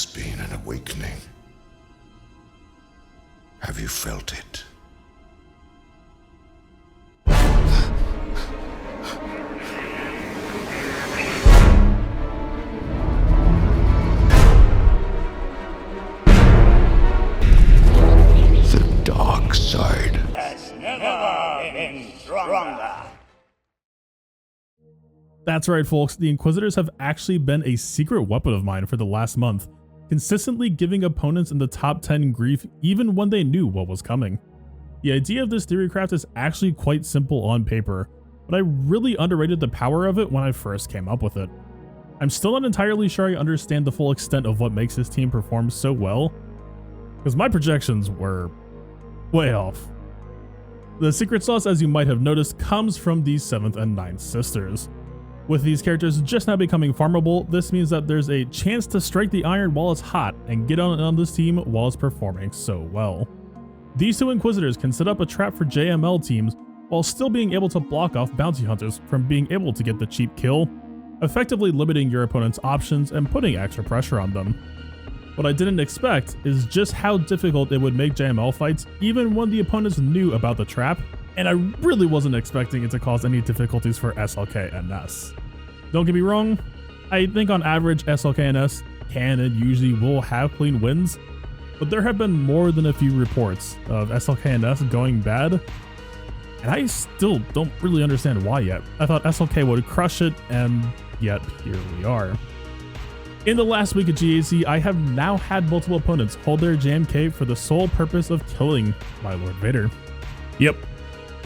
has been an awakening. Have you felt it? The dark side has never been stronger. That's right, folks. The Inquisitors have actually been a secret weapon of mine for the last month, consistently giving opponents in the top 10 grief even when they knew what was coming. The idea of this theorycraft is actually quite simple on paper, but I really underrated the power of it when I first came up with it. I'm still not entirely sure I understand the full extent of what makes this team perform so well, because my projections were way off. The secret sauce, as you might have noticed, comes from the 7th and 9th sisters. With these characters just now becoming farmable, this means that there's a chance to strike the iron while it's hot and get on this team while it's performing so well. These two Inquisitors can set up a trap for JML teams while still being able to block off bounty hunters from being able to get the cheap kill, effectively limiting your opponent's options and putting extra pressure on them. What I didn't expect is just how difficult it would make JML fights even when the opponents knew about the trap, and I really wasn't expecting it to cause any difficulties for SLK and S. Don't get me wrong, I think on average SLK and S can and usually will have clean wins, but there have been more than a few reports of SLK and S going bad, and I still don't really understand why yet. I thought SLK would crush it, and yet here we are. In the last week of GAC, I have now had multiple opponents hold their JMK for the sole purpose of killing my Lord Vader. Yep,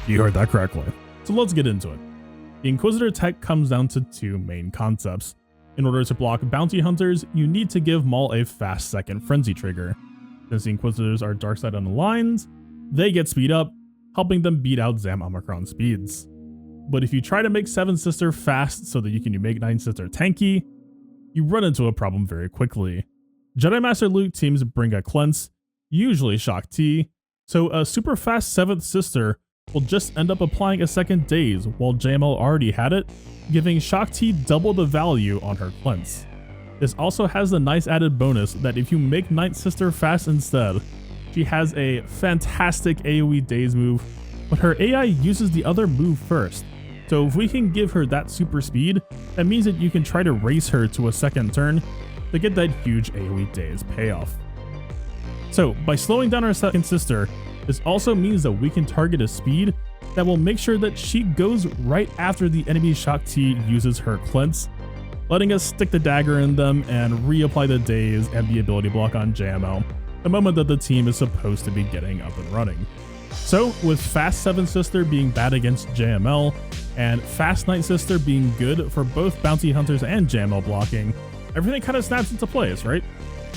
you heard that correctly. So let's get into it. The Inquisitor tech comes down to two main concepts. In order to block bounty hunters, you need to give Maul a fast second frenzy trigger. Since the Inquisitors are dark side unaligned, they get speed up, helping them beat out Zam Omicron speeds. But if you try to make 7th Sister fast so that you can make 9th Sister tanky, you run into a problem very quickly. Jedi Master Luke teams bring a cleanse, usually Shock T, so a super fast 7th Sister will just end up applying a second daze while JML already had it, giving Shock T double the value on her cleanse. This also has the nice added bonus that if you make 9th Sister fast instead, she has a fantastic AoE daze move, but her AI uses the other move first. So if we can give her that super speed, that means that you can try to race her to a second turn to get that huge AoE daze payoff. So by slowing down our 2nd Sister, this also means that we can target a speed that will make sure that she goes right after the enemy Shock T uses her cleanse, letting us stick the dagger in them and reapply the daze and the ability block on JML the moment that the team is supposed to be getting up and running. So with fast 7th Sister being bad against JML and fast 9th Sister being good for both bounty hunters and JML blocking, everything kind of snaps into place, right?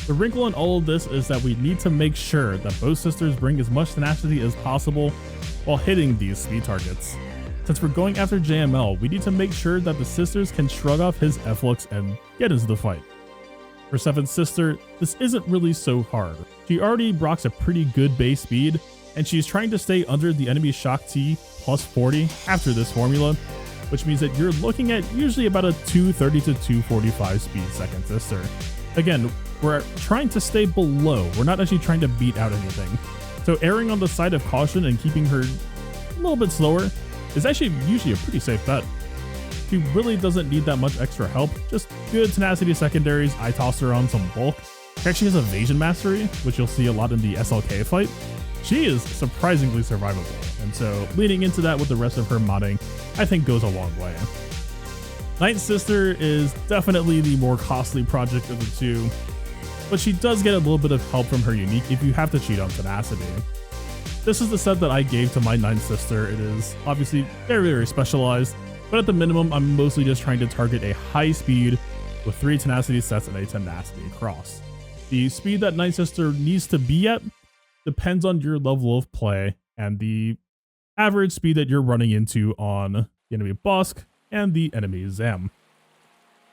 The wrinkle in all of this is that we need to make sure that both sisters bring as much tenacity as possible while hitting these speed targets. Since we're going after JML, we need to make sure that the sisters can shrug off his F-looks and get into the fight. For 7th Sister, this isn't really so hard. She already rocks a pretty good base speed, and she's trying to stay under the enemy Shock T plus 40 after this formula, which means that you're looking at usually about a 230 to 245 speed 2nd Sister. Again, we're trying to stay below, we're not actually trying to beat out anything. So erring on the side of caution and keeping her a little bit slower is actually usually a pretty safe bet. She really doesn't need that much extra help, just good tenacity secondaries. I tossed her on some bulk. She actually has evasion mastery, which you'll see a lot in the SLK fight. She is surprisingly survivable, and so leaning into that with the rest of her modding, I think goes a long way. 9th Sister is definitely the more costly project of the two, but she does get a little bit of help from her unique if you have to cheat on tenacity. This is the set that I gave to my 9th Sister. It is obviously very specialized, but at the minimum, I'm mostly just trying to target a high speed with 3 tenacity sets and a tenacity cross. The speed that 9th Sister needs to be at depends on your level of play and the average speed that you're running into on the enemy Bosk and the enemy Zam.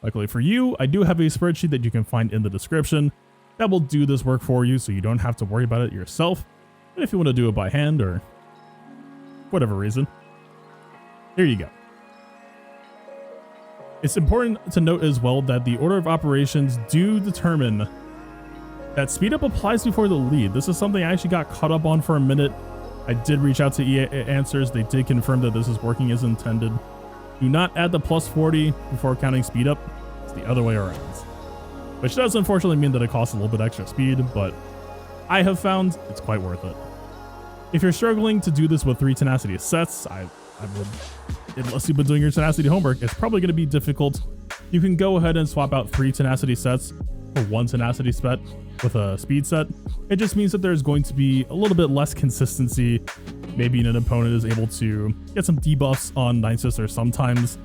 Luckily for you, I do have a spreadsheet that you can find in the description that will do this work for you so you don't have to worry about it yourself. And if you want to do it by hand or whatever reason, here you go. It's important to note as well that the order of operations do determine that speed up applies before the lead. This is something I actually got caught up on for a minute. I did reach out to EA Answers. They did confirm that this is working as intended. Do not add the plus 40 before counting speed up. It's the other way around. Which does unfortunately mean that it costs a little bit extra speed, but I have found it's quite worth it. If you're struggling to do this with 3 tenacity sets, I would, unless you've been doing your tenacity homework, it's probably going to be difficult. You can go ahead and swap out 3 tenacity sets for 1 tenacity set with a speed set. It just means that there's going to be a little bit less consistency. Maybe an opponent is able to get some debuffs on Nine Sister sometimes,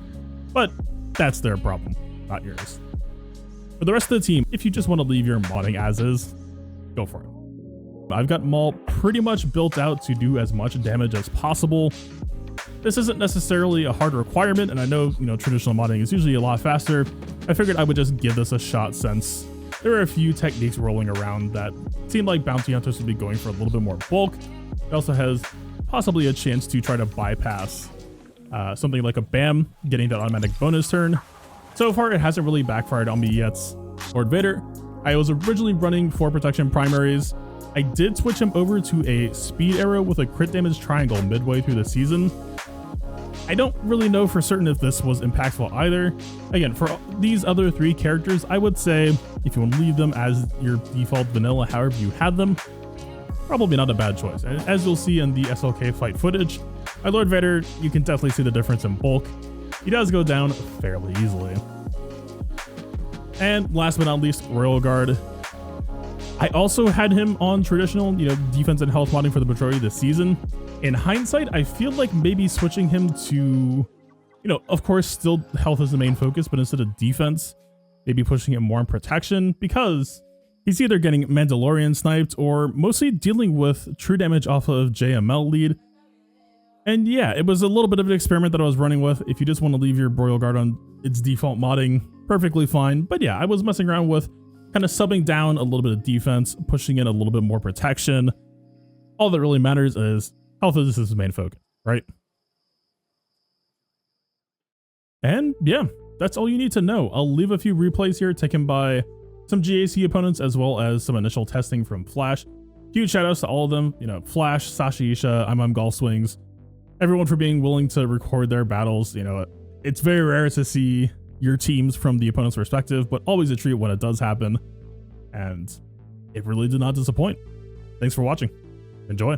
but that's their problem, not yours. For the rest of the team, if you just want to leave your modding as is, go for it. I've got Maul pretty much built out to do as much damage as possible. This isn't necessarily a hard requirement, and I know, traditional modding is usually a lot faster. I figured I would just give this a shot since there are a few techniques rolling around that seem like Bounty Hunters would be going for a little bit more bulk. It also has possibly a chance to try to bypass something like a BAM, getting that automatic bonus turn. So far, it hasn't really backfired on me yet. Lord Vader, I was originally running 4 protection primaries. I did switch him over to a speed arrow with a crit damage triangle midway through the season. I don't really know for certain if this was impactful either. Again, for these other 3 characters, I would say if you want to leave them as your default vanilla, however you had them, probably not a bad choice. And as you'll see in the SLK fight footage, my Lord Vader, you can definitely see the difference in bulk. He does go down fairly easily. And last but not least, Royal Guard. I also had him on traditional, defense and health modding for the majority of the season. In hindsight, I feel like maybe switching him to, of course, still health is the main focus, but instead of defense, maybe pushing him more in protection, because he's either getting Mandalorian sniped or mostly dealing with true damage off of JML lead. And yeah, it was a little bit of an experiment that I was running with. If you just want to leave your Royal Guard on its default modding, perfectly fine. But yeah, I was messing around with kind of subbing down a little bit of defense, pushing in a little bit more protection. All that really matters is health is his main focus, right? And yeah, that's all you need to know. I'll leave a few replays here taken by some GAC opponents as well as some initial testing from Flash. Huge shout outs to all of them, Flash, Sasha, Imime Golf Swings, everyone for being willing to record their battles. It's very rare to see your teams from the opponent's perspective, but always a treat when it does happen. And it really did not disappoint. Thanks for watching. Enjoy.